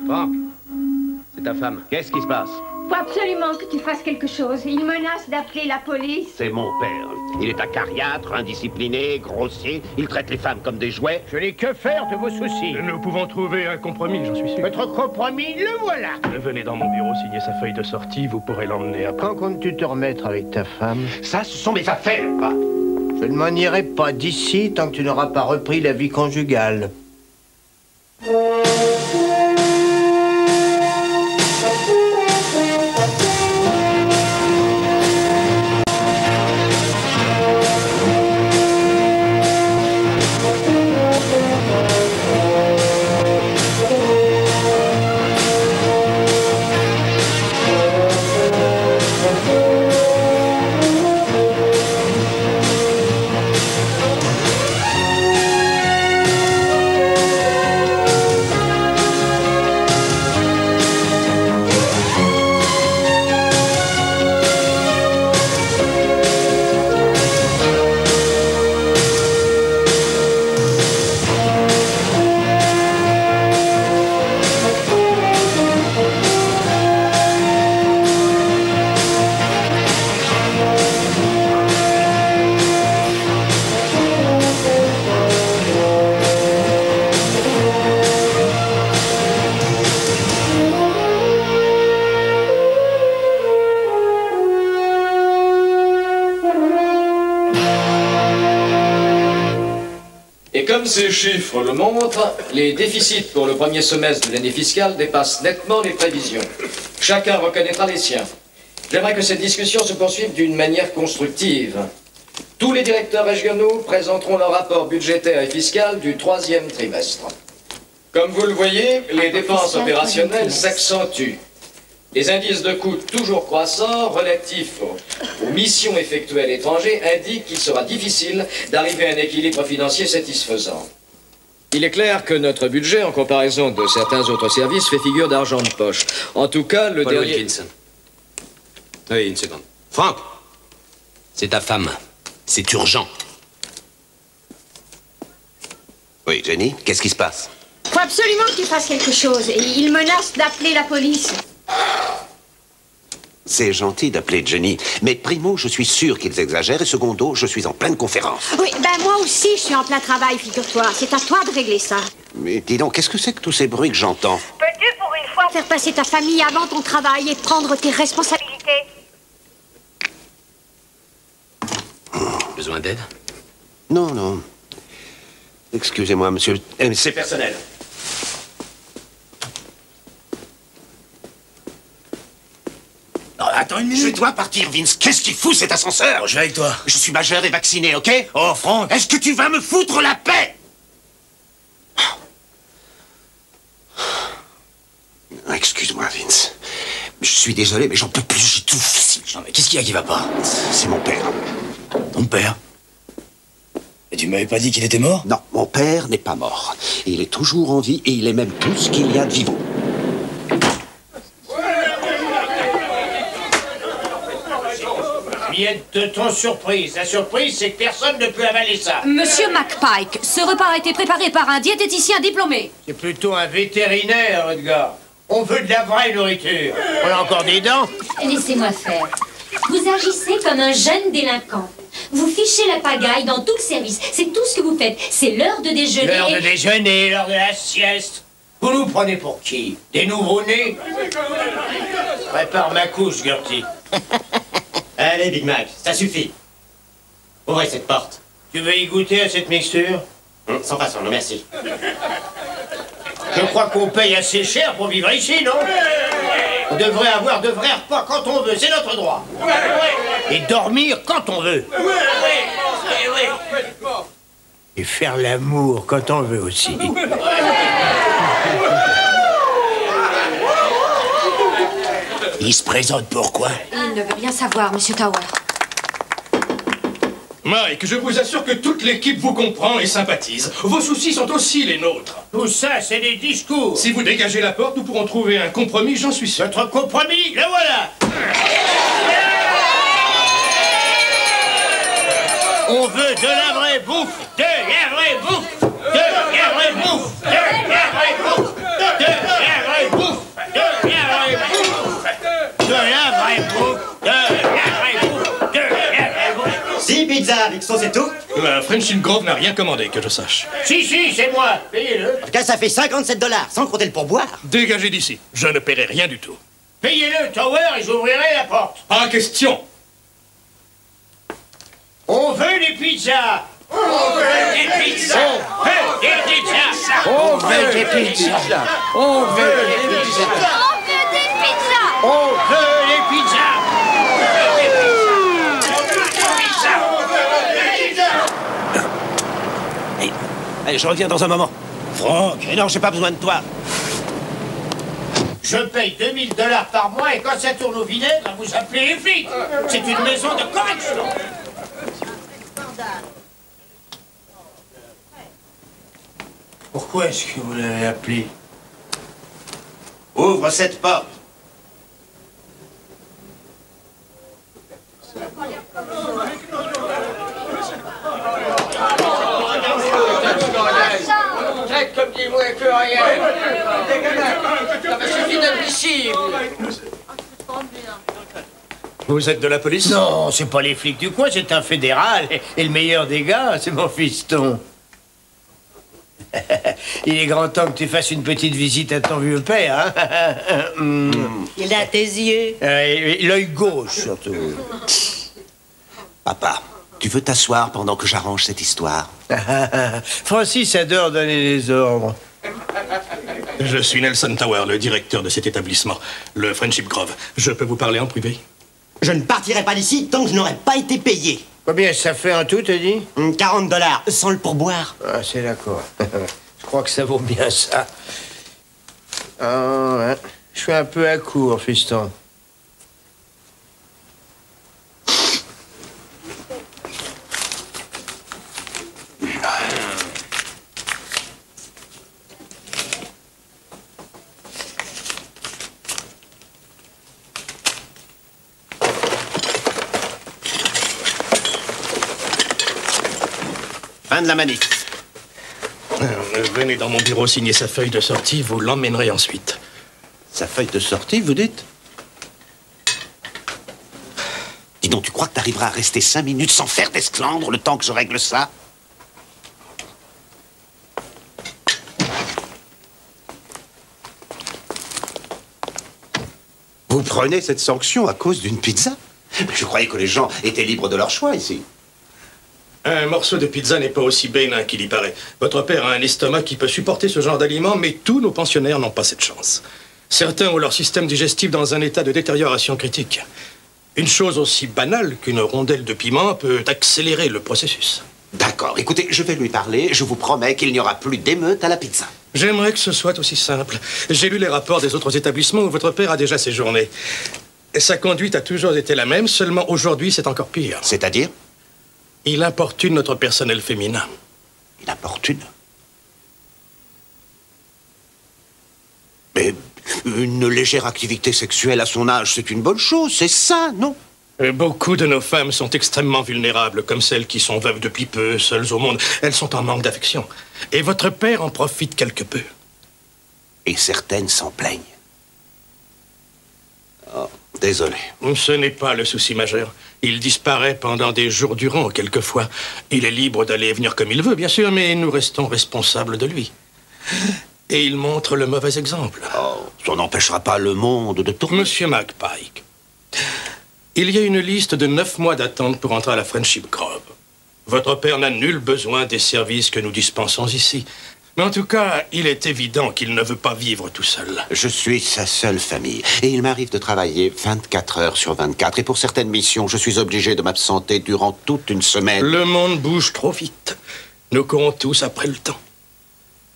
Franck, c'est ta femme. Qu'est-ce qui se passe? Faut absolument que tu fasses quelque chose. Il menace d'appeler la police. C'est mon père. Il est acariâtre, indiscipliné, grossier. Il traite les femmes comme des jouets. Je n'ai que faire de vos soucis. Nous pouvons trouver un compromis, j'en suis sûr. Votre compromis, le voilà. Venez dans mon bureau signer sa feuille de sortie, vous pourrez l'emmener après. Quand comptes-tu te remettre avec ta femme? Ça, ce sont mes affaires. Je ne m'en irai pas d'ici tant que tu n'auras pas repris la vie conjugale. Comme ces chiffres le montrent, les déficits pour le premier semestre de l'année fiscale dépassent nettement les prévisions. Chacun reconnaîtra les siens. J'aimerais que cette discussion se poursuive d'une manière constructive. Tous les directeurs régionaux présenteront leur rapport budgétaire et fiscal du 3e trimestre. Comme vous le voyez, les dépenses opérationnelles s'accentuent. Les indices de coûts toujours croissants relatifs aux missions effectuées à l'étranger indiquent qu'il sera difficile d'arriver à un équilibre financier satisfaisant. Il est clair que notre budget, en comparaison de certains autres services, fait figure d'argent de poche. En tout cas, le Paul dernier... Wilkinson. Oui, une seconde. Franck, c'est ta femme. C'est urgent. Oui, Jenny, qu'est-ce qui se passe? Faut absolument que tu fasses quelque chose. Il menace d'appeler la police. C'est gentil d'appeler Jenny, mais primo, je suis sûr qu'ils exagèrent, et secondo, je suis en pleine conférence. Oui, ben moi aussi, je suis en plein travail, figure-toi. C'est à toi de régler ça. Mais dis donc, qu'est-ce que c'est que tous ces bruits que j'entends? Peux-tu, pour une fois, faire passer ta famille avant ton travail et prendre tes responsabilités? Besoin d'aide? Non, non. Excusez-moi, monsieur. C'est personnel. Non, attends une minute. Je dois partir, Vince. Qu'est-ce qu'il fout, cet ascenseur? Je vais avec toi. Je suis majeur et vacciné, ok? Oh, Franck. Est-ce que tu vas me foutre la paix? Excuse-moi, Vince. Je suis désolé, mais j'en peux plus, j'étouffe. Non, mais qu'est-ce qu'il y a qui va pas? C'est mon père. Ton père? Et tu m'avais pas dit qu'il était mort? Non, mon père n'est pas mort. Il est toujours en vie et il est même tout ce qu'il y a de vivant. Miette-ton surprise. La surprise, c'est que personne ne peut avaler ça. Monsieur McPike, ce repas a été préparé par un diététicien diplômé. C'est plutôt un vétérinaire, Edgar. On veut de la vraie nourriture. On a encore des dents? Laissez-moi faire. Vous agissez comme un jeune délinquant. Vous fichez la pagaille dans tout le service. C'est tout ce que vous faites. C'est l'heure de déjeuner. L'heure de déjeuner, l'heure de la sieste. Vous nous prenez pour qui? Des nouveaux-nés? Prépare ma couche, Gertie. Allez, Big Mac, ça suffit. Ouvrez cette porte. Tu veux y goûter à cette mixture? Sans façon, non merci. Je crois qu'on paye assez cher pour vivre ici, non? On devrait avoir de vrais repas quand on veut, c'est notre droit. Et dormir quand on veut. Et faire l'amour quand on veut aussi. Il se présente pourquoi? Il ne veut rien savoir, Monsieur Tower. Mike, je vous assure que toute l'équipe vous comprend et sympathise. Vos soucis sont aussi les nôtres. Tout ça, c'est des discours. Si vous dégagez la porte, nous pourrons trouver un compromis, j'en suis sûr. Notre compromis, le voilà. On veut de la vraie bouffe, de la vraie bouffe, de la vraie bouffe, de la vraie bouffe, de la vraie bouffe. c'est tout? La Friendship Grove n'a rien commandé, que je sache. Si, c'est moi. Payez-le. En tout cas, ça fait 57 $, sans compter le pourboire. Dégagez d'ici. Je ne paierai rien du tout. Payez-le, Tower, et j'ouvrirai la porte. Pas question. On veut des pizzas. On veut des pizzas. On veut des pizzas. On veut des pizzas. On veut des pizzas. On veut des pizzas. Allez, je reviens dans un moment. Franck, Mais non, j'ai pas besoin de toi. Je paye 2000 $ par mois et quand ça tourne au vinaigre, vous appelez les flics. C'est une maison de correction. Pourquoi est-ce que vous l'avez appelé? Ouvre cette porte. Comme dit moins que rien. Ça suffit d'admissible. Vous êtes de la police? Non, c'est pas les flics du coin, c'est un fédéral. Et le meilleur des gars, c'est mon fiston. Il est grand temps que tu fasses une petite visite à ton vieux père, hein? Il a tes yeux. L'œil gauche, surtout. Papa, tu veux t'asseoir pendant que j'arrange cette histoire? Francis adore donner les ordres. Je suis Nelson Tower, le directeur de cet établissement, le Friendship Grove. Je peux vous parler en privé? Je ne partirai pas d'ici tant que je n'aurai pas été payé. Combien ça fait en tout, t'as dit? 40 $, sans le pourboire. Ah, c'est d'accord. Je crois que ça vaut bien ça. Ah, ouais. Je suis un peu à court, fiston. Fin de la manif. Venez dans mon bureau signer sa feuille de sortie, vous l'emmènerez ensuite. Sa feuille de sortie, vous dites? Dis donc, tu crois que t'arriveras à rester 5 minutes sans faire d'esclandre le temps que je règle ça? Vous prenez cette sanction à cause d'une pizza? Je croyais que les gens étaient libres de leur choix ici. Un morceau de pizza n'est pas aussi bénin qu'il y paraît. Votre père a un estomac qui peut supporter ce genre d'aliments, mais tous nos pensionnaires n'ont pas cette chance. Certains ont leur système digestif dans un état de détérioration critique. Une chose aussi banale qu'une rondelle de piment peut accélérer le processus. D'accord, écoutez, je vais lui parler. Je vous promets qu'il n'y aura plus d'émeute à la pizza. J'aimerais que ce soit aussi simple. J'ai lu les rapports des autres établissements où votre père a déjà séjourné. Sa conduite a toujours été la même, seulement aujourd'hui, c'est encore pire. C'est-à-dire? Il importune notre personnel féminin. Il importune? Mais une légère activité sexuelle à son âge, c'est une bonne chose, c'est ça, non? Beaucoup de nos femmes sont extrêmement vulnérables, comme celles qui sont veuves depuis peu, seules au monde. Elles sont en manque d'affection. Et votre père en profite quelque peu. Et certaines s'en plaignent. Oh, désolé. Ce n'est pas le souci majeur. Il disparaît pendant des jours durant, quelquefois. Il est libre d'aller et venir comme il veut, bien sûr, mais nous restons responsables de lui. Et il montre le mauvais exemple. Oh, ça n'empêchera pas le monde de tourner. Monsieur McPike, il y a une liste de 9 mois d'attente pour entrer à la Friendship Grove. Votre père n'a nul besoin des services que nous dispensons ici. Mais en tout cas, il est évident qu'il ne veut pas vivre tout seul. Je suis sa seule famille. Et il m'arrive de travailler 24 heures sur 24. Et pour certaines missions, je suis obligé de m'absenter durant toute une semaine. Le monde bouge trop vite. Nous courons tous après le temps.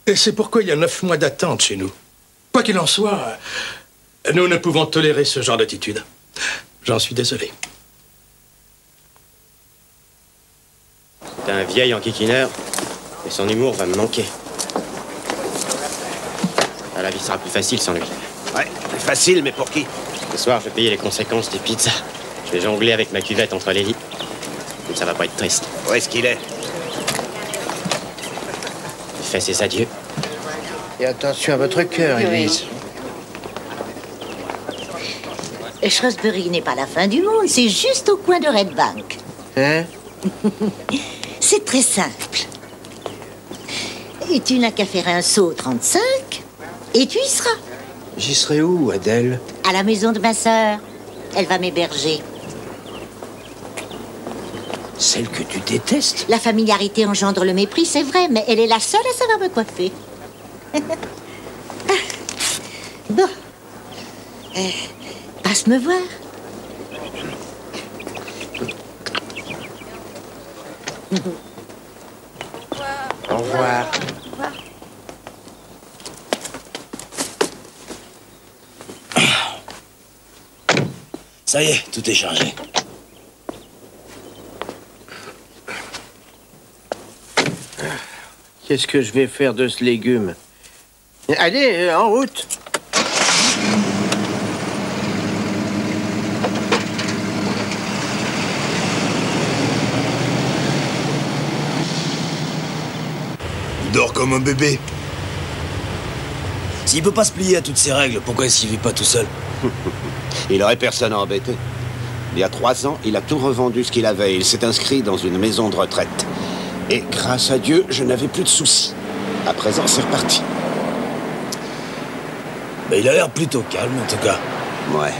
Et c'est pourquoi il y a 9 mois d'attente chez nous. Quoi qu'il en soit, nous ne pouvons tolérer ce genre d'attitude. J'en suis désolé. C'est un vieil enquiquineur, mais son humour va me manquer. La vie sera plus facile sans lui. Ouais, plus facile, mais pour qui? Ce soir, je vais payer les conséquences des pizzas. Je vais jongler avec ma cuvette entre les lits. Mais ça va pas être triste. Où est-ce qu'il est? Il fait ses adieux. Et attention à votre cœur, Élise. Shrewsbury n'est pas la fin du monde, c'est juste au coin de Red Bank. Hein? C'est très simple. Et tu n'as qu'à faire un saut 35 et tu y seras. J'y serai où, Adèle? À la maison de ma sœur. Elle va m'héberger. Celle que tu détestes? La familiarité engendre le mépris, c'est vrai, mais elle est la seule à savoir me coiffer. Bon. Passe me voir. Au revoir. Ça y est, tout est chargé. Qu'est-ce que je vais faire de ce légume? Allez, en route. Il dort comme un bébé. S'il peut pas se plier à toutes ces règles, pourquoi est-ce qu'il vit pas tout seul? Il aurait personne à embêter. Il y a 3 ans, il a tout revendu ce qu'il avait. Il s'est inscrit dans une maison de retraite. Et grâce à Dieu, je n'avais plus de soucis. À présent, c'est reparti. Mais il a l'air plutôt calme, en tout cas. Ouais.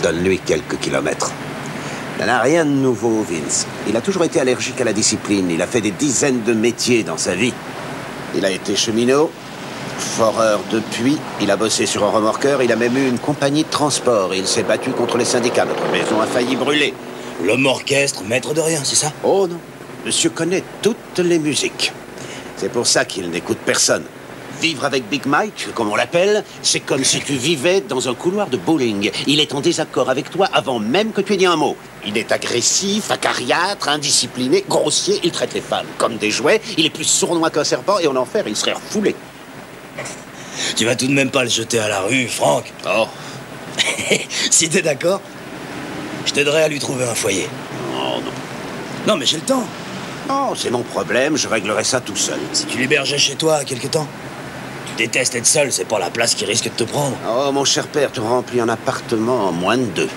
Donne-lui quelques kilomètres. Il n'a rien de nouveau, Vince. Il a toujours été allergique à la discipline. Il a fait des dizaines de métiers dans sa vie. Il a été cheminot, foreur de puits, il a bossé sur un remorqueur, il a même eu une compagnie de transport. Il s'est battu contre les syndicats. Notre maison a failli brûler. L'homme orchestre, maître de rien, c'est ça? Oh non. Monsieur connaît toutes les musiques. C'est pour ça qu'il n'écoute personne. Vivre avec Big Mike, comme on l'appelle, c'est comme si tu vivais dans un couloir de bowling. Il est en désaccord avec toi avant même que tu aies dit un mot. Il est agressif, acariâtre, indiscipliné, grossier. Il traite les femmes comme des jouets. Il est plus sournois qu'un serpent et en enfer, il serait refoulé. Tu vas tout de même pas le jeter à la rue, Franck? Oh. Si t'es d'accord, je t'aiderai à lui trouver un foyer. Oh non. Non, mais j'ai le temps. Non, c'est mon problème, je réglerai ça tout seul. Si tu l'hébergeais chez toi quelque temps. Tu détestes être seul, c'est pas la place qui risque de te prendre. Oh, mon cher père, tu remplis un appartement en moins de 2.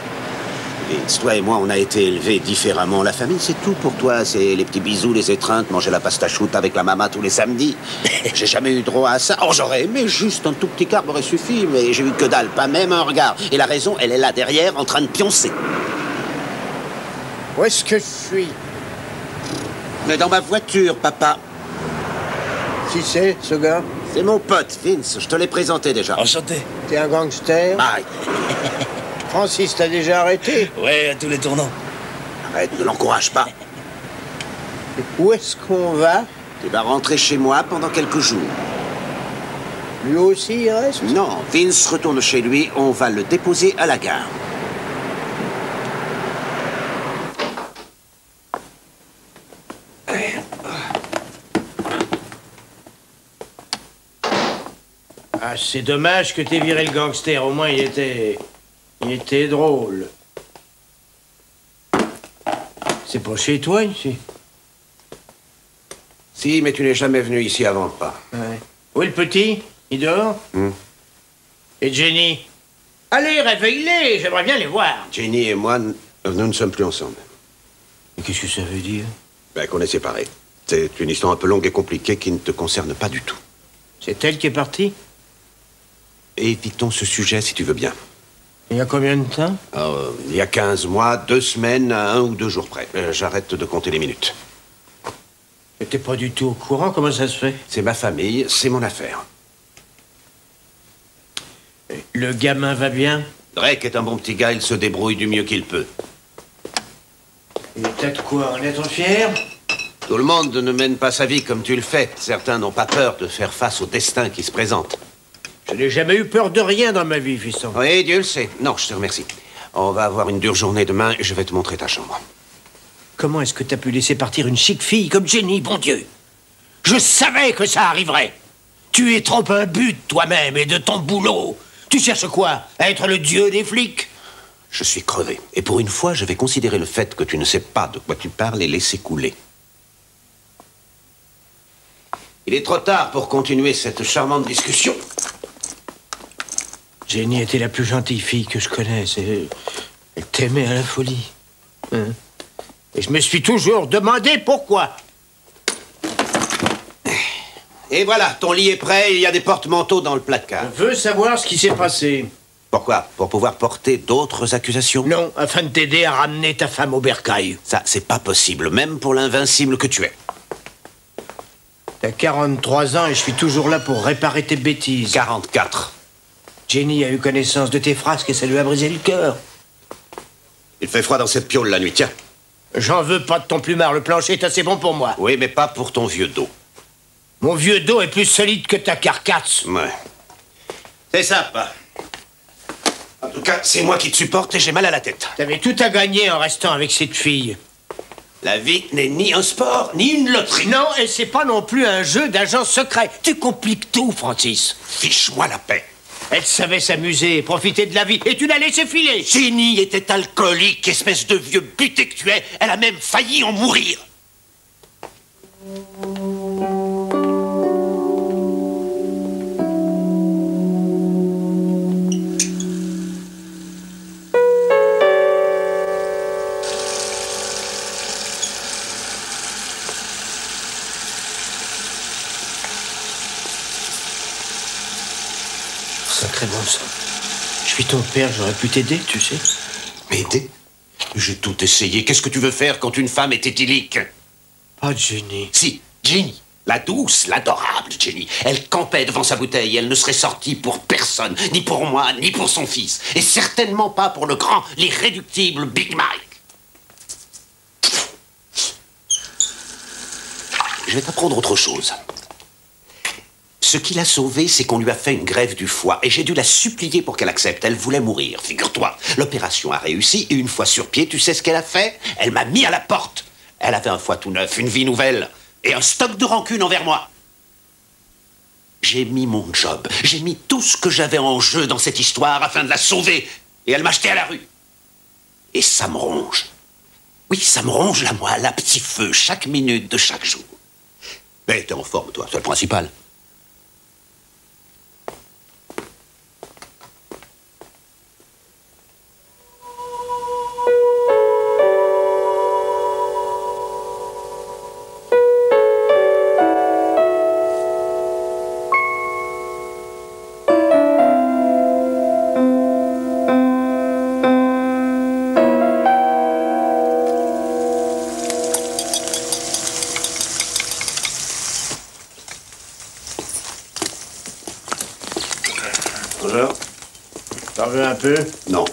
Vince, toi et moi, on a été élevés différemment. La famille, c'est tout pour toi. C'est les petits bisous, les étreintes, manger la pasta choute avec la maman tous les samedis. J'ai jamais eu droit à ça. Oh, j'aurais aimé juste un tout petit quart m'aurait suffi, mais j'ai eu que dalle, pas même un regard. Et la raison, elle est là derrière, en train de pioncer. Où est-ce que je suis? Mais dans ma voiture, papa. Qui c'est, ce gars? C'est mon pote, Vince. Je te l'ai présenté déjà. Enchanté. T'es un gangster? Bye. Francis t'a déjà arrêté? Ouais, à tous les tournants. Arrête, ne l'encourage pas. Où est-ce qu'on va? Tu vas rentrer chez moi pendant quelques jours. Lui aussi, il reste? Non, Vince retourne chez lui. On va le déposer à la gare. Ah, c'est dommage que t'aies viré le gangster. Au moins, il était drôle. C'est pas chez toi, ici? Si, mais tu n'es jamais venu ici avant pas. Ouais. Où est le petit? Il dort? Et Jenny? Allez, réveille-les, j'aimerais bien les voir. Jenny et moi, nous ne sommes plus ensemble. Mais qu'est-ce que ça veut dire? Ben, qu'on est séparés. C'est une histoire un peu longue et compliquée qui ne te concerne pas du tout. C'est elle qui est partie? Évitons ce sujet si tu veux bien. Il y a combien de temps? Il y a 15 mois, 2 semaines, à 1 ou 2 jours près. J'arrête de compter les minutes. T'es pas du tout au courant, comment ça se fait? C'est ma famille, c'est mon affaire. Le gamin va bien? Drake est un bon petit gars, il se débrouille du mieux qu'il peut. Il est de quoi en être fier? Tout le monde ne mène pas sa vie comme tu le fais. Certains n'ont pas peur de faire face au destin qui se présente. Je n'ai jamais eu peur de rien dans ma vie, fiston. Oui, Dieu le sait. Non, je te remercie. On va avoir une dure journée demain et je vais te montrer ta chambre. Comment est-ce que t'as pu laisser partir une chic fille comme Jenny, bon Dieu? Je savais que ça arriverait. Tu es trop imbu de toi-même et de ton boulot. Tu cherches quoi? À être le dieu des flics? Je suis crevé. Et pour une fois, je vais considérer le fait que tu ne sais pas de quoi tu parles et laisser couler. Il est trop tard pour continuer cette charmante discussion. Jenny était la plus gentille fille que je connaisse. Elle t'aimait à la folie. Hein? Et je me suis toujours demandé pourquoi. Et voilà, ton lit est prêt et il y a des porte-manteaux dans le placard. Je veux savoir ce qui s'est passé. Pourquoi? Pour pouvoir porter d'autres accusations? Non, afin de t'aider à ramener ta femme au bercail. Ça, c'est pas possible, même pour l'invincible que tu es. T'as 43 ans et je suis toujours là pour réparer tes bêtises. 44. Jenny a eu connaissance de tes frasques et ça lui a brisé le cœur. Il fait froid dans cette piole la nuit, tiens. J'en veux pas de ton plumard, le plancher est assez bon pour moi. Oui, mais pas pour ton vieux dos. Mon vieux dos est plus solide que ta carcasse. Ouais. C'est ça, pas. En tout cas, c'est moi qui te supporte et j'ai mal à la tête. T'avais tout à gagner en restant avec cette fille. La vie n'est ni un sport, ni une loterie. Non, et c'est pas non plus un jeu d'agent secret. Tu compliques tout, Francis. Fiche-moi la paix. Elle savait s'amuser, profiter de la vie, et tu l'as laissé filer. Jenny était alcoolique, espèce de vieux buté que tu es. Elle a même failli en mourir. Sacré bon sang. Je suis ton père, j'aurais pu t'aider, tu sais. M'aider? J'ai tout essayé. Qu'est-ce que tu veux faire quand une femme est éthylique? Pas Jenny. Si, Jenny. La douce, l'adorable Jenny. Elle campait devant sa bouteille. Elle ne serait sortie pour personne. Ni pour moi, ni pour son fils. Et certainement pas pour le grand, l'irréductible Big Mike. Je vais t'apprendre autre chose. Ce qui l'a sauvée, c'est qu'on lui a fait une grève du foie. Et j'ai dû la supplier pour qu'elle accepte. Elle voulait mourir, figure-toi. L'opération a réussi. Et une fois sur pied, tu sais ce qu'elle a fait? Elle m'a mis à la porte. Elle avait un foie tout neuf, une vie nouvelle. Et un stock de rancune envers moi. J'ai mis mon job. J'ai mis tout ce que j'avais en jeu dans cette histoire afin de la sauver. Et elle m'a jeté à la rue. Et ça me ronge. Oui, ça me ronge la moelle à petit feu chaque minute de chaque jour. Mais t'es en forme, toi, c'est le principal. Alors, t'en veux un peu? Non.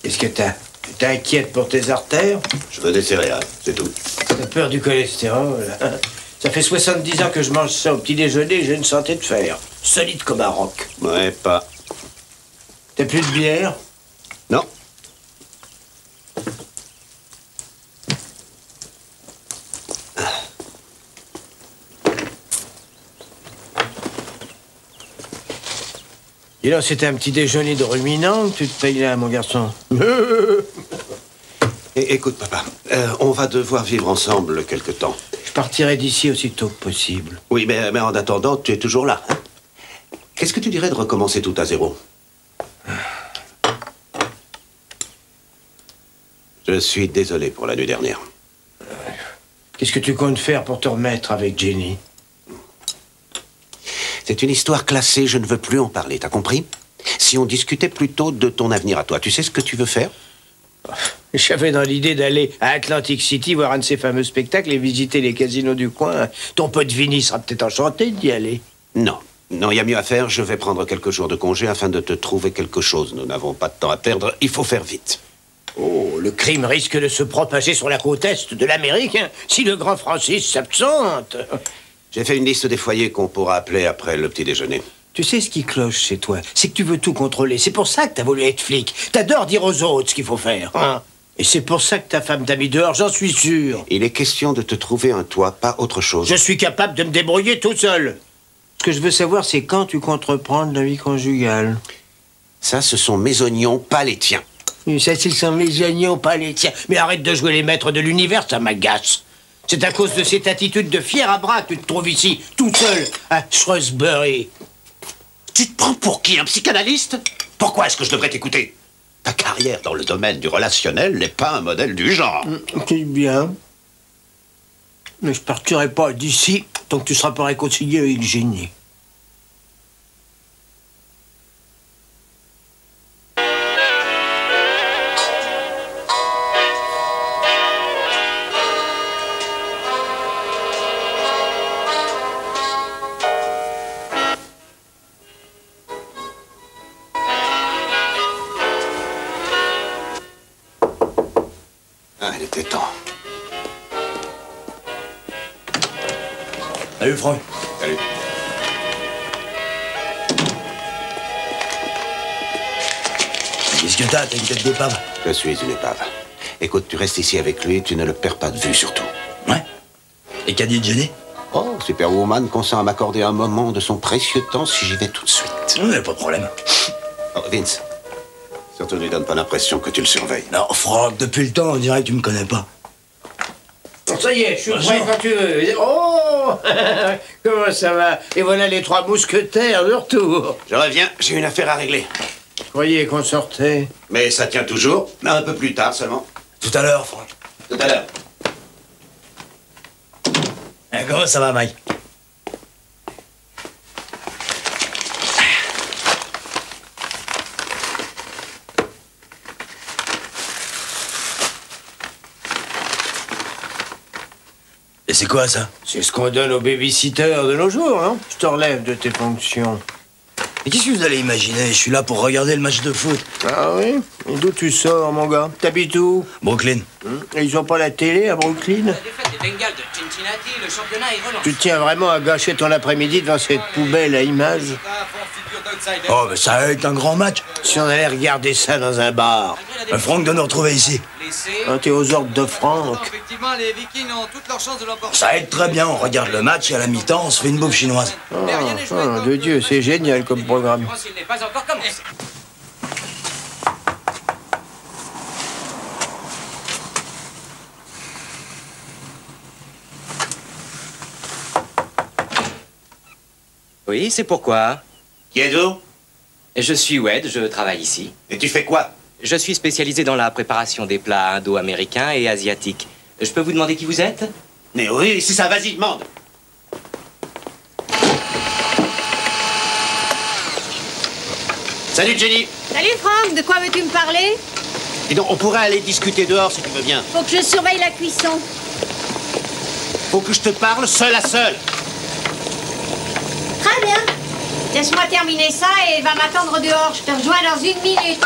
Qu'est-ce que t'as? Tu t'inquiètes pour tes artères? Je veux des céréales, c'est tout. T'as peur du cholestérol? Ça fait 70 ans que je mange ça au petit déjeuner, j'ai une santé de fer. Solide comme un roc. Ouais, pas. T'as plus de bière? Non. Dis donc, c'était un petit déjeuner de ruminant que tu te payes là, mon garçon. Écoute, papa, on va devoir vivre ensemble quelque temps. Je partirai d'ici aussitôt que possible. Oui, mais en attendant, tu es toujours là. Hein? Qu'est-ce que tu dirais de recommencer tout à zéro? Je suis désolé pour la nuit dernière. Qu'est-ce que tu comptes faire pour te remettre avec Jenny? C'est une histoire classée, je ne veux plus en parler, t'as compris? Si on discutait plutôt de ton avenir à toi, tu sais ce que tu veux faire? J'avais dans l'idée d'aller à Atlantic City voir un de ces fameux spectacles et visiter les casinos du coin. Ton pote Vinny sera peut-être enchanté d'y aller. Non. Non, il y a mieux à faire. Je vais prendre quelques jours de congé afin de te trouver quelque chose. Nous n'avons pas de temps à perdre. Il faut faire vite. Oh, le crime risque de se propager sur la côte est de l'Amérique, hein, si le grand Francis s'absente. J'ai fait une liste des foyers qu'on pourra appeler après le petit déjeuner. Tu sais ce qui cloche chez toi? C'est que tu veux tout contrôler. C'est pour ça que t'as voulu être flic. T'adores dire aux autres ce qu'il faut faire. Hein? Et c'est pour ça que ta femme t'a mis dehors, j'en suis sûr. Il est question de te trouver un toit, pas autre chose. Je suis capable de me débrouiller tout seul. Ce que je veux savoir, c'est quand tu comptes reprendre la vie conjugale. Ça, ce sont mes oignons, pas les tiens. Ça, ce sont mes oignons, pas les tiens. Mais arrête de jouer les maîtres de l'univers, ça m'agace. C'est à cause de cette attitude de fier à bras que tu te trouves ici, tout seul, à Shrewsbury. Tu te prends pour qui, un psychanalyste? Pourquoi est-ce que je devrais t'écouter? Ta carrière dans le domaine du relationnel n'est pas un modèle du genre. C'est bien. Mais je partirai pas d'ici tant que tu seras pas réconcilié avec Jenny. Ah, il était temps. Salut, Franck. Salut. Qu'est-ce que t'as? T'as une tête d'épave? Je suis une épave. Écoute, tu restes ici avec lui, tu ne le perds pas de vue, surtout. Ouais. Et qu'a dit Jenny? Oh, Superwoman consent à m'accorder un moment de son précieux temps si j'y vais tout de suite. Ouais, pas de problème. Oh, Vince, surtout ne lui donne pas l'impression que tu le surveilles. Non, Franck, depuis le temps, on dirait que tu me connais pas. Ça y est, je suis prêt quand tu veux. Oh comment ça va? Et voilà les 3 mousquetaires de retour. Je reviens, j'ai une affaire à régler. Je croyais qu'on sortait. Mais ça tient toujours, mais un peu plus tard seulement. Tout à l'heure, Franck. Tout à l'heure. Comment ça va, Mike? Et c'est quoi, ça? C'est ce qu'on donne aux babysitters de nos jours, non? Je te relève de tes fonctions. Mais qu'est-ce que vous allez imaginer? Je suis là pour regarder le match de foot. Ah oui? Et d'où tu sors, mon gars? T'habites où? Brooklyn. Et ils ont pas la télé à Brooklyn? La défaite des Bengals de Cincinnati, le championnat est relancé. Tu tiens vraiment à gâcher ton après-midi devant cette poubelle à images? Oh, mais ça va être un grand match. Si on allait regarder ça dans un bar. Franck doit nous retrouver ici. Ah, t'es aux ordres de Franck. Effectivement, les Vikings ont toutes leurs chances de l'emporter. Ça va être très bien, on regarde le match et à la mi-temps, on se fait une bouffe chinoise. Ah, de Dieu, c'est génial comme programme. Il n'est pas encore commencé. Oui, c'est pourquoi. Qui êtes-vous? Je suis Wed, je travaille ici. Et tu fais quoi? Je suis spécialisé dans la préparation des plats indo-américains et asiatiques. Je peux vous demander qui vous êtes? Mais oui, c'est ça, vas-y, demande. Salut, Jenny. Salut Franck, de quoi veux-tu me parler? Dis donc, on pourrait aller discuter dehors si tu veux bien. Faut que je surveille la cuisson. Faut que je te parle seul à seul. Très bien. Laisse-moi terminer ça et va m'attendre dehors. Je te rejoins dans 1 minute.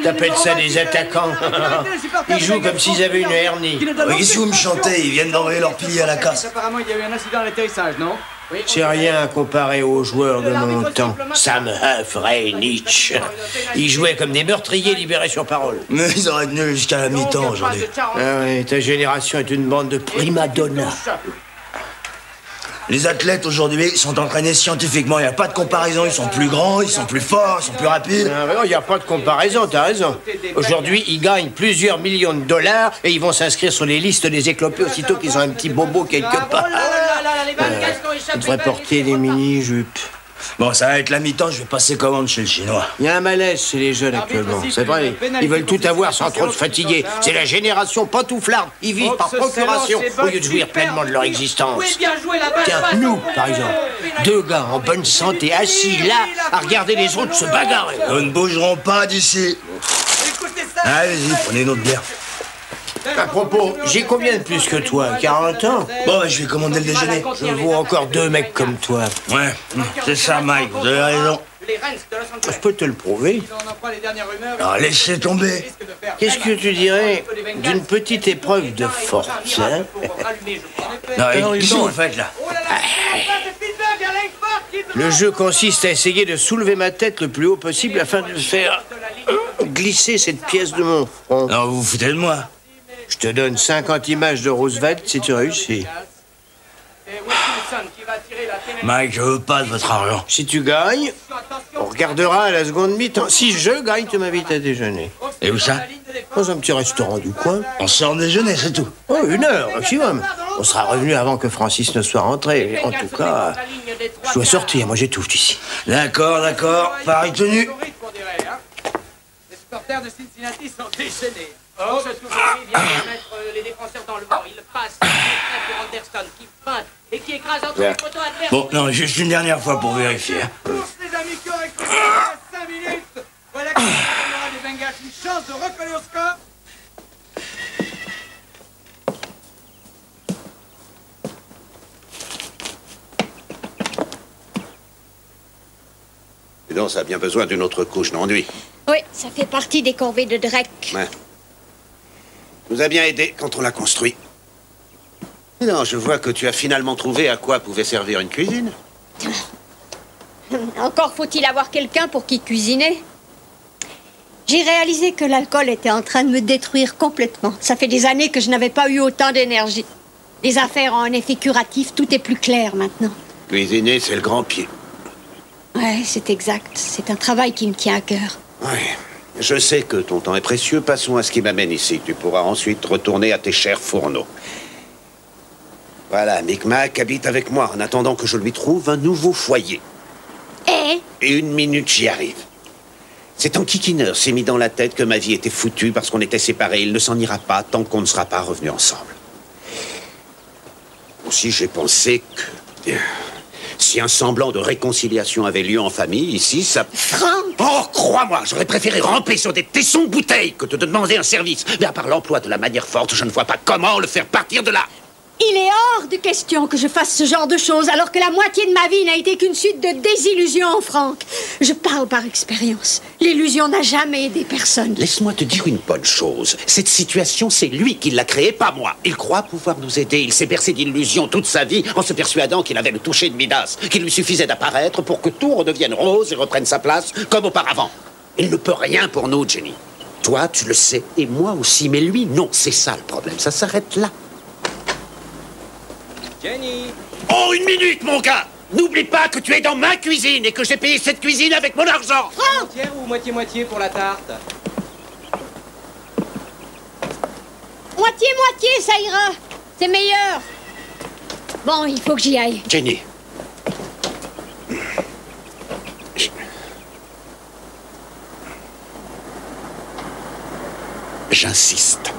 T'appelles ça des attaquants? Ils jouent comme s'ils avaient une hernie. Qu'est-ce que vous me chantez? Ils viennent d'envoyer leur pilier à la casse. Apparemment, il y a eu un incident à l'atterrissage, non? C'est rien comparé aux joueurs de mon temps. Sam Huff, Ray, Nietzsche. Ils jouaient comme des meurtriers libérés sur parole. Mais ils auraient tenu jusqu'à la mi-temps aujourd'hui. Ah ouais, ta génération est une bande de primadonna. Les athlètes aujourd'hui sont entraînés scientifiquement. Il n'y a pas de comparaison. Ils sont plus grands, ils sont plus forts, ils sont plus rapides. Ah non, il n'y a pas de comparaison, t'as raison. Aujourd'hui, ils gagnent plusieurs millions de dollars et ils vont s'inscrire sur les listes des éclopés aussitôt qu'ils ont un petit bobo quelque part. Ils devraient porter des mini-jupes. Bon, ça va être la mi-temps, je vais passer commande chez le Chinois. Il y a un malaise chez les jeunes actuellement, c'est vrai. Ils veulent tout avoir sans trop se fatiguer. C'est la génération pantouflarde. Ils vivent par procuration au lieu de jouir pleinement de leur existence. Tiens, nous, par exemple, 2 gars en bonne santé assis là à regarder les autres se bagarrer. Nous ne bougerons pas d'ici. Allez-y, prenez une autre bière. À propos, j'ai combien de plus que toi? 40 ans? Bon, je vais commander le déjeuner. Je vaux encore 2 mecs comme toi. Ouais, c'est ça, Mike, vous avez raison. Je peux te le prouver. Alors, laissez tomber. Qu'est-ce que tu dirais d'une petite épreuve de force, hein? Non, qu'est-ce que vous faites, là? Le jeu consiste à essayer de soulever ma tête le plus haut possible afin de faire glisser cette pièce de mon front. Non, vous vous foutez de moi. Je te donne 50 images de Roosevelt si tu réussis. Mike, je veux pas de votre argent. Si tu gagnes, on regardera à la seconde mi-temps. Si je gagne, tu m'invites à déjeuner. Et où ça? Dans un petit restaurant du coin. On sort déjeuner, c'est tout. Oh, 1 heure, maximum. On sera revenu avant que Francis ne soit rentré. En tout cas, je dois sortir. Moi, j'étouffe d'ici. D'accord, d'accord. Pareil tenu. Les supporters de Cincinnati sont déchaînés. Oh, ce soufflet vient de mettre les défenseurs dans le vent. Il passe pour Anderson qui feinte et qui écrase entre les poteaux adverses. Bon, non, juste une dernière fois pour vérifier. Tous les amis qui ont écouté 5 minutes. Voilà qui donnera des Bengals une chance de recoller au score. Et donc, ça a bien besoin d'une autre couche d'enduit. Oui, ça fait partie des corvées de Drake. Ouais. Nous a bien aidé quand on l'a construit. Non, je vois que tu as finalement trouvé à quoi pouvait servir une cuisine. Encore faut-il avoir quelqu'un pour qui cuisiner. J'ai réalisé que l'alcool était en train de me détruire complètement. Ça fait des années que je n'avais pas eu autant d'énergie. Les affaires ont un effet curatif, tout est plus clair maintenant. Cuisiner, c'est le grand pied. Ouais, c'est exact. C'est un travail qui me tient à cœur. Oui. Je sais que ton temps est précieux. Passons à ce qui m'amène ici. Tu pourras ensuite retourner à tes chers fourneaux. Voilà, Micmac habite avec moi en attendant que je lui trouve un nouveau foyer. Et une minute, j'y arrive. C'est enquiquineur s'est mis dans la tête que ma vie était foutue parce qu'on était séparés. Il ne s'en ira pas tant qu'on ne sera pas revenus ensemble. Aussi, j'ai pensé que... Si un semblant de réconciliation avait lieu en famille, ici, ça... Franck! Oh, crois-moi, j'aurais préféré ramper sur des tessons de bouteilles que de te demander un service. Mais à part l'emploi de la manière forte, je ne vois pas comment le faire partir de là. Il est hors de question que je fasse ce genre de choses alors que la moitié de ma vie n'a été qu'une suite de désillusions, Franck. Je parle par expérience. L'illusion n'a jamais aidé personne. Laisse-moi te dire une bonne chose. Cette situation, c'est lui qui l'a créée, pas moi. Il croit pouvoir nous aider. Il s'est bercé d'illusions toute sa vie en se persuadant qu'il avait le toucher de Midas, qu'il lui suffisait d'apparaître pour que tout redevienne rose et reprenne sa place comme auparavant. Il ne peut rien pour nous, Jenny. Toi, tu le sais, et moi aussi, mais lui, non. C'est ça le problème. Ça s'arrête là. Jenny! Oh, une minute, mon gars! N'oublie pas que tu es dans ma cuisine et que j'ai payé cette cuisine avec mon argent! Entière ou moitié-moitié pour la tarte? Moitié-moitié, ça ira. C'est meilleur. Bon, il faut que j'y aille. Jenny. J'insiste.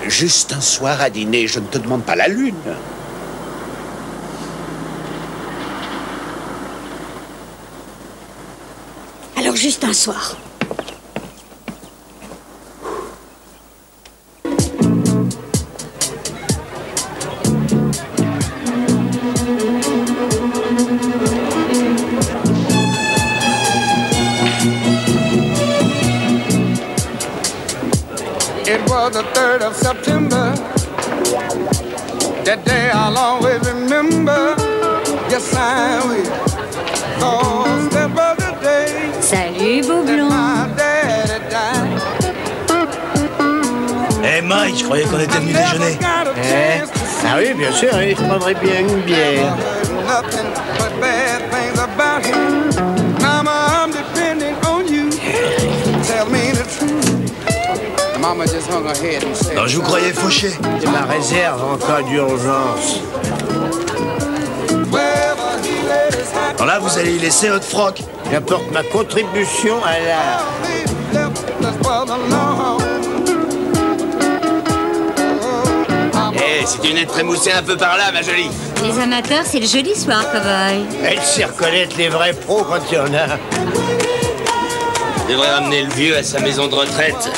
Juste un soir à dîner, je ne te demande pas la lune. Alors juste un soir. It was the 3rd of September. That day I'll always remember. Yes, I will. 'Cause that was the day. Salut, beau blond. My daddy died. Eh Mike, je croyais qu'on était venu déjeuner. Ah oui, bien sûr, je prendrais bien une bière. Nothing but bad things about him. Mama, I'm depending on you. Tell me the truth. Mama just hung her head and said, Non, je vous croyais fauché. C'est ma réserve en cas d'urgence. Alors là, vous allez y laisser votre froc. J'apporte ma contribution à l'art. Eh, si tu venais de trémousser un peu par là, ma jolie. Les amateurs, c'est le joli soir, cowboy. Elle sait reconnaître les vrais pros quand il y en a. Tu devrais ramener le vieux à sa maison de retraite.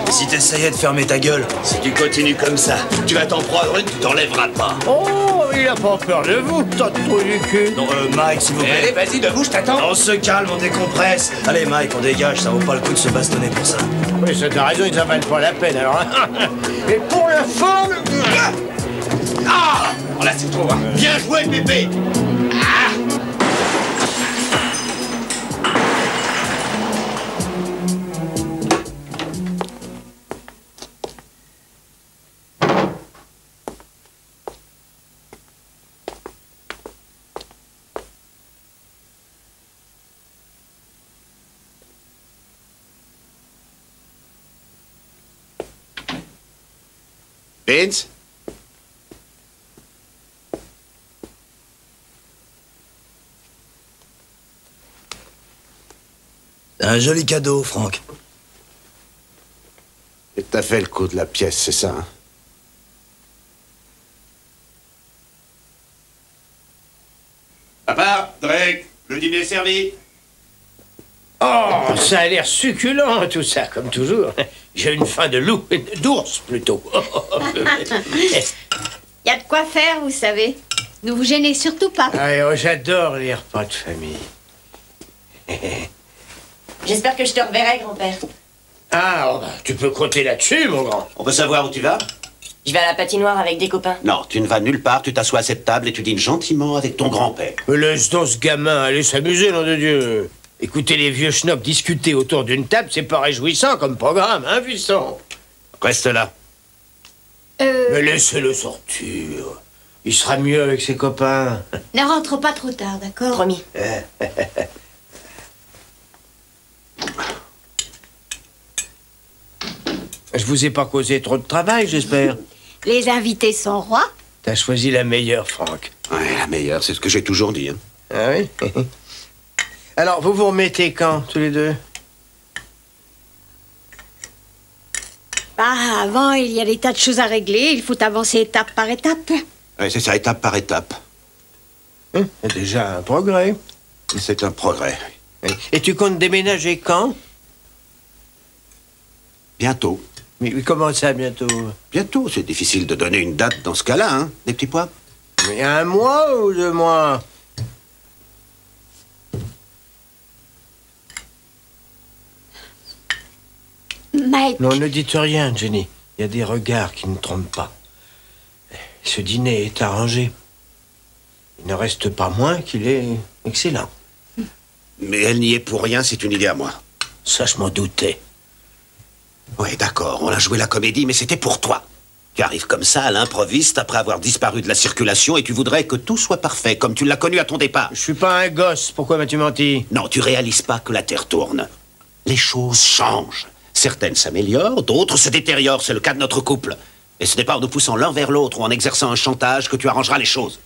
Et si t'essayais de fermer ta gueule? Si tu continues comme ça, tu vas t'en prendre une, tu t'enlèveras pas. Oh, il a pas peur de vous, tas de trou du cul. Non, Mike, s'il vous plaît. Allez, vas-y, debout, je t'attends. On se calme, on décompresse. Allez, Mike, on dégage, ça vaut pas le coup de se bastonner pour ça. Oui, ça t'as raison, ils en valent pas la peine, alors. Et pour la forme... Ah! Oh là, c'est trop, hein. Bien joué, bébé. Ah! Vince? Un joli cadeau, Franck. Et t'as fait le coup de la pièce, c'est ça, hein? Papa, Drake, le dîner est servi. Oh, ça a l'air succulent, tout ça, comme toujours. J'ai une faim de loup, d'ours, plutôt. Y a de quoi faire, vous savez. Ne vous gênez surtout pas. Ah, oh, j'adore les repas de famille. J'espère que je te reverrai, grand-père. Ah, oh, bah, tu peux compter là-dessus, mon grand. On peut savoir où tu vas? Je vais à la patinoire avec des copains. Non, tu ne vas nulle part, tu t'assois à cette table et tu dînes gentiment avec ton grand-père. Laisse donc ce gamin aller s'amuser, nom de Dieu. Écouter les vieux schnocks discuter autour d'une table, c'est pas réjouissant comme programme, hein, Buisson? Reste là. Mais laissez-le sortir. Il sera mieux avec ses copains. Ne rentre pas trop tard, d'accord? Promis. Je vous ai pas causé trop de travail, j'espère. Les invités sont rois. T'as choisi la meilleure, Franck. Ouais, la meilleure, c'est ce que j'ai toujours dit. Hein. Ah oui? Alors, vous vous remettez quand, tous les deux? Ah, avant, il y a des tas de choses à régler. Il faut avancer étape par étape. Ouais, c'est ça, étape par étape. C'est déjà un progrès. C'est un progrès. Et tu comptes déménager quand? Bientôt. Mais comment ça, bientôt? Bientôt, c'est difficile de donner une date dans ce cas-là, hein, des petits pois. Mais 1 mois ou 2 mois? Mike. Non, ne dites rien, Jenny. Il y a des regards qui ne trompent pas. Ce dîner est arrangé. Il ne reste pas moins qu'il est excellent. Mais elle n'y est pour rien, c'est une idée à moi. Ça, je m'en doutais. Oui, d'accord, on a joué la comédie, mais c'était pour toi. Tu arrives comme ça, à l'improviste, après avoir disparu de la circulation, et tu voudrais que tout soit parfait, comme tu l'as connu à ton départ. Je suis pas un gosse, pourquoi m'as-tu menti? Non, tu réalises pas que la Terre tourne. Les choses changent. Certaines s'améliorent, d'autres se détériorent, c'est le cas de notre couple. Et ce n'est pas en nous poussant l'un vers l'autre ou en exerçant un chantage que tu arrangeras les choses.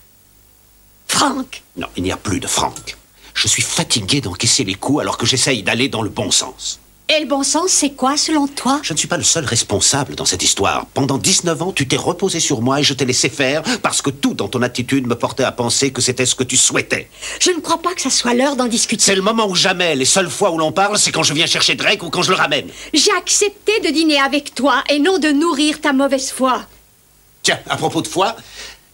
Franck. Non, il n'y a plus de Franck. Je suis fatigué d'encaisser les coups alors que j'essaye d'aller dans le bon sens. Et le bon sens, c'est quoi, selon toi? Je ne suis pas le seul responsable dans cette histoire. Pendant 19 ans, tu t'es reposé sur moi et je t'ai laissé faire parce que tout dans ton attitude me portait à penser que c'était ce que tu souhaitais. Je ne crois pas que ça soit l'heure d'en discuter. C'est le moment ou jamais. Les seules fois où l'on parle, c'est quand je viens chercher Drake ou quand je le ramène. J'ai accepté de dîner avec toi et non de nourrir ta mauvaise foi. Tiens, à propos de foi,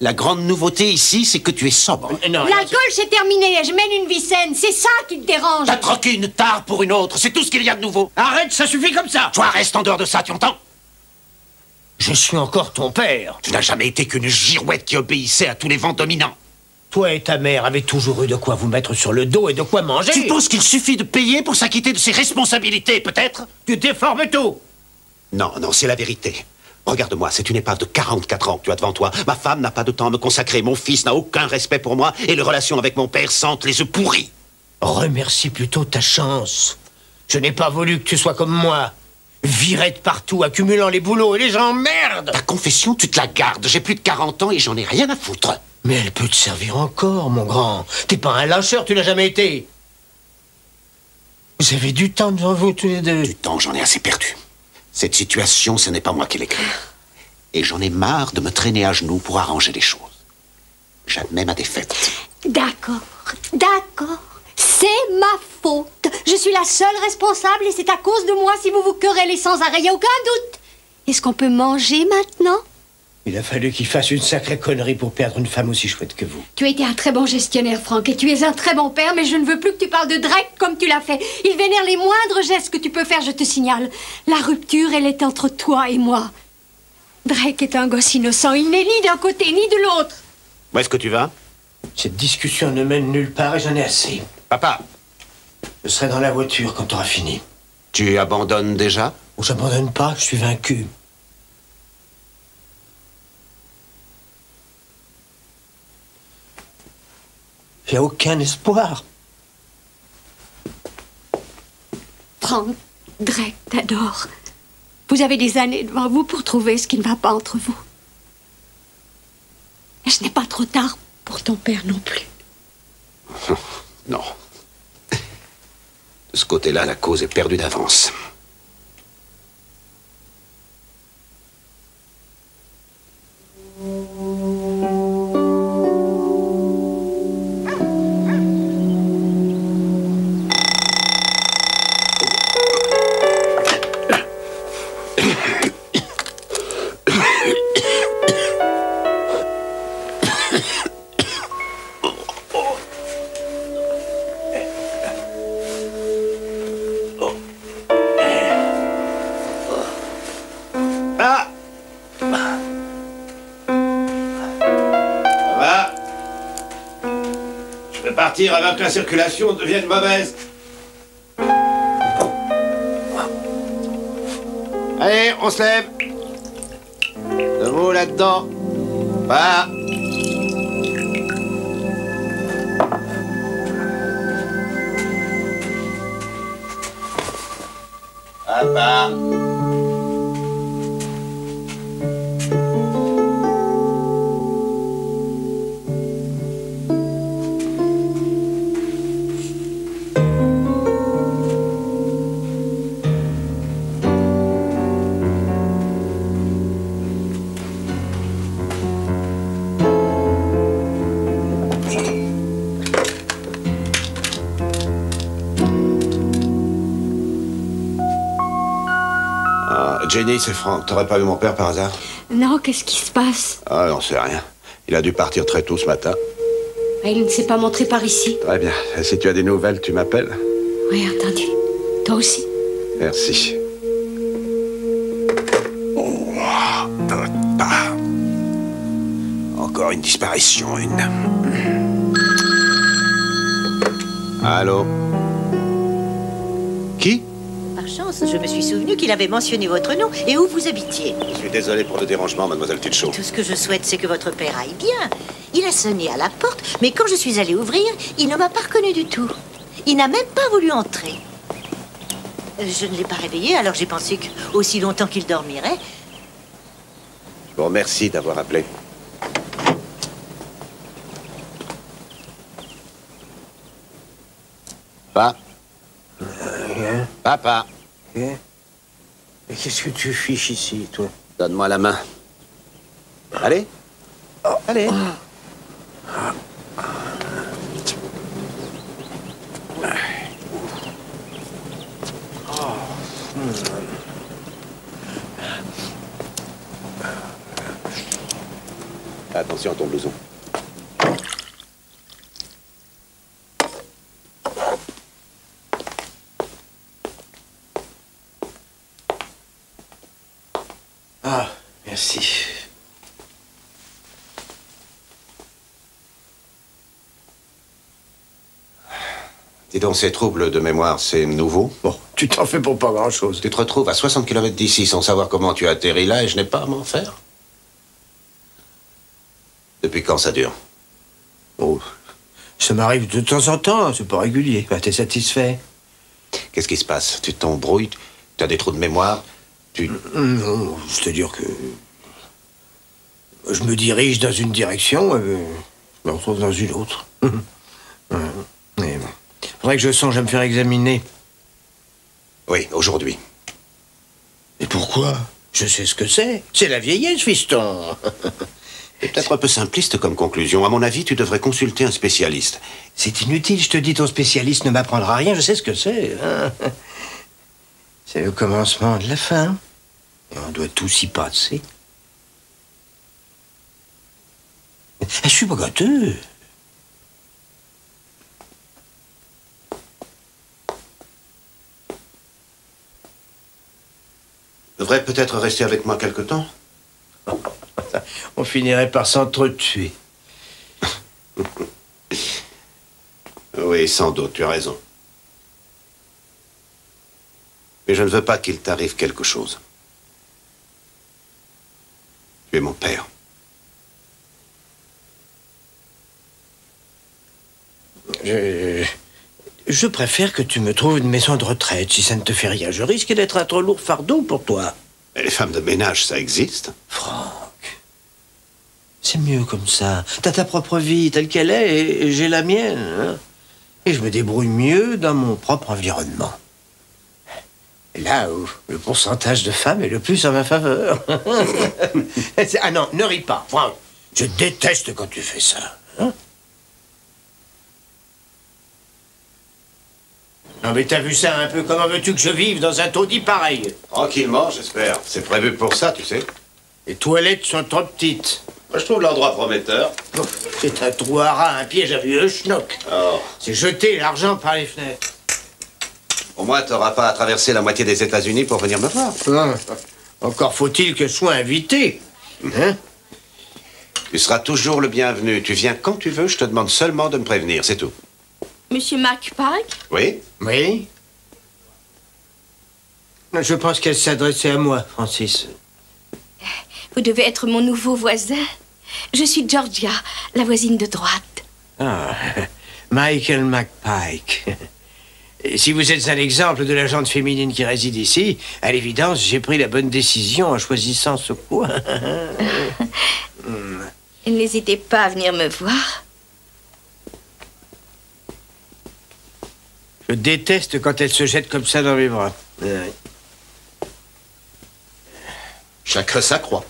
la grande nouveauté ici, c'est que tu es sobre. L'alcool, c'est terminé. Je mène une vie saine. C'est ça qui te dérange. T'as troqué une tare pour une autre. C'est tout ce qu'il y a de nouveau. Arrête, ça suffit comme ça. Toi, reste en dehors de ça, tu entends? Je suis encore ton père. Tu n'as jamais été qu'une girouette qui obéissait à tous les vents dominants. Toi et ta mère avez toujours eu de quoi vous mettre sur le dos et de quoi manger. Tu penses qu'il suffit de payer pour s'acquitter de ses responsabilités, peut-être? Tu déformes tout. Non, non, c'est la vérité. Regarde-moi, c'est une épave de 44 ans que tu as devant toi. Ma femme n'a pas de temps à me consacrer. Mon fils n'a aucun respect pour moi. Et les relations avec mon père sentent les œufs pourris. Remercie plutôt ta chance. Je n'ai pas voulu que tu sois comme moi. Viré de partout, accumulant les boulots et les gens merde. Ta confession, tu te la gardes. J'ai plus de 40 ans et j'en ai rien à foutre. Mais elle peut te servir encore, mon grand. T'es pas un lâcheur, tu l'as jamais été. Vous avez du temps devant vous, tous les deux. Du temps, j'en ai assez perdu. Cette situation, ce n'est pas moi qui l'ai créée. Et j'en ai marre de me traîner à genoux pour arranger les choses. J'admets ma défaite. D'accord, d'accord. C'est ma faute. Je suis la seule responsable et c'est à cause de moi si vous vous querellez sans arrêt. Il n'y a aucun doute. Est-ce qu'on peut manger maintenant? Il a fallu qu'il fasse une sacrée connerie pour perdre une femme aussi chouette que vous. Tu as été un très bon gestionnaire, Franck, et tu es un très bon père, mais je ne veux plus que tu parles de Drake comme tu l'as fait. Il vénère les moindres gestes que tu peux faire, je te signale. La rupture, elle est entre toi et moi. Drake est un gosse innocent. Il n'est ni d'un côté ni de l'autre. Où est-ce que tu vas? Cette discussion ne mène nulle part et j'en ai assez. Papa. Je serai dans la voiture quand tu auras fini. Tu abandonnes déjà? Oh, j'abandonne pas, je suis vaincu. Il n'y a aucun espoir. Franck, Drake t'adore. Vous avez des années devant vous pour trouver ce qui ne va pas entre vous. trop tard pour ton père non plus. Non. De ce côté-là, la cause est perdue d'avance. Avant que la circulation devienne mauvaise. Allez, on se lève. Debout là-dedans. Voilà. Papa. Jenny, c'est Franck. T'aurais pas vu mon père par hasard? Non, qu'est-ce qui se passe? Ah, j'en sais rien. Il a dû partir très tôt ce matin. Il ne s'est pas montré par ici. Très bien. Si tu as des nouvelles, tu m'appelles? Oui, entendu. Toi aussi. Merci. Oh, papa. Encore une disparition, Allô? Qui? Par chance, je me suis souvenu qu'il avait mentionné votre nom et où vous habitiez. Je suis désolé pour le dérangement, mademoiselle Tuchot. Tout ce que je souhaite, c'est que votre père aille bien. Il a sonné à la porte, mais quand je suis allée ouvrir, il ne m'a pas reconnu du tout. Il n'a même pas voulu entrer. Je ne l'ai pas réveillé, alors j'ai pensé qu'aussi longtemps qu'il dormirait... Je vous remercie d'avoir appelé. Papa. Papa. Mais qu'est-ce que tu fiches ici, toi? Donne-moi la main. Allez. Allez. Attention à ton blouson. Ah, merci. Dis donc, ces troubles de mémoire, c'est nouveau? Bon, tu t'en fais pour pas grand-chose. Tu te retrouves à 60 km d'ici sans savoir comment tu as atterri là et je n'ai pas à m'en faire? Depuis quand ça dure? Oh, ça m'arrive de temps en temps, c'est pas régulier. Bah, t'es satisfait? Qu'est-ce qui se passe? Tu t'embrouilles? Tu as des trous de mémoire? Non, c'est-à-dire que... Je me dirige dans une direction, je me retrouve dans une autre. Mais bon. Faudrait que je songe à me faire examiner. Oui, aujourd'hui. Et pourquoi? Je sais ce que c'est. C'est la vieillesse, fiston. C'est peut-être un peu simpliste comme conclusion. À mon avis, tu devrais consulter un spécialiste. C'est inutile, je te dis, ton spécialiste ne m'apprendra rien, je sais ce que c'est. C'est le commencement de la fin. Et on doit tous y passer. Je suis pas gâteux. Tu devrais peut-être rester avec moi quelque temps. On finirait par s'entretuer. Oui, sans doute, tu as raison. Mais je ne veux pas qu'il t'arrive quelque chose. Tu es mon père. Je préfère que tu me trouves une maison de retraite, si ça ne te fait rien. Je risque d'être un trop lourd fardeau pour toi. Et les femmes de ménage, ça existe? Franck, C'est mieux comme ça. T'as ta propre vie telle qu'elle est et j'ai la mienne. Hein. Et je me débrouille mieux dans mon propre environnement. Là où le pourcentage de femmes est le plus en ma faveur. Ah non, ne ris pas, Franck. Je déteste quand tu fais ça. Hein? Non mais t'as vu ça un peu? Comment veux-tu que je vive dans un taudis pareil? Tranquillement, j'espère. C'est prévu pour ça, tu sais. Les toilettes sont trop petites. Moi, je trouve l'endroit prometteur. Oh, c'est un trou à rat, un piège à vieux schnock. Oh. C'est jeter l'argent par les fenêtres. Au moins, t'auras pas à traverser la moitié des États-Unis pour venir me voir. Non. Encore faut-il que je sois invité. Hein? Tu seras toujours le bienvenu. Tu viens quand tu veux, je te demande seulement de me prévenir, c'est tout. Monsieur McPike? Oui? Oui? Je pense qu'elle s'adressait à moi, Francis. Vous devez être mon nouveau voisin. Je suis Georgia, la voisine de droite. Ah, Michael McPike. Si vous êtes un exemple de la gente féminine qui réside ici, à l'évidence, j'ai pris la bonne décision en choisissant ce coin. N'hésitez pas à venir me voir. Je déteste quand elle se jette comme ça dans mes bras. Chacun sa croix.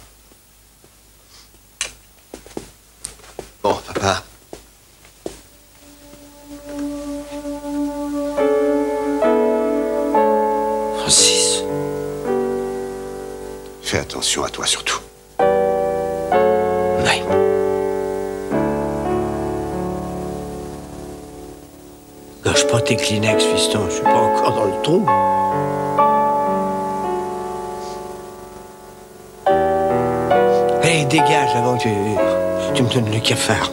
Bon, papa. Francis. Fais attention à toi surtout. Oui. Gâche pas tes Kleenex, fiston. Je suis pas encore dans le trou. Allez, dégage avant que tu me donnes le cafard.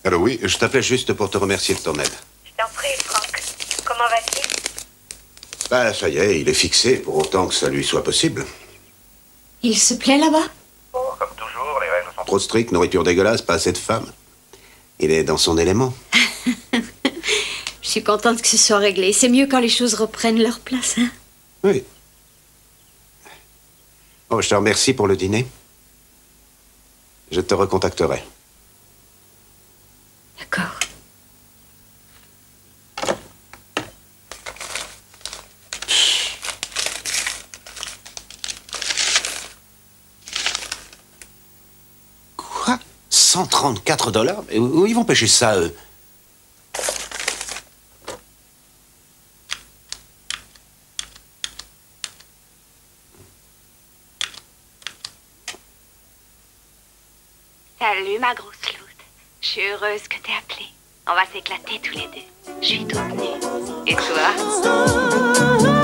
Allô, oui, je t'appelais juste pour te remercier de ton aide. Je t'en prie, Franck. Comment va-t-il? Ben, ça y est, il est fixé, pour autant que ça lui soit possible. Il se plaît là-bas? Oh, comme toujours, les règles sont Trop strict, nourriture dégueulasse, pas assez de femmes. Il est dans son élément. Je suis contente que ce soit réglé. C'est mieux quand les choses reprennent leur place, hein? Oui. Oh, je te remercie pour le dîner. Je te recontacterai. D'accord. Quoi? 134 $? Mais où ils vont pêcher ça, eux? Salut, ma grosse loute. Je suis heureuse que t'aies appelé. On va s'éclater tous les deux. Je suis toute nue. Et toi?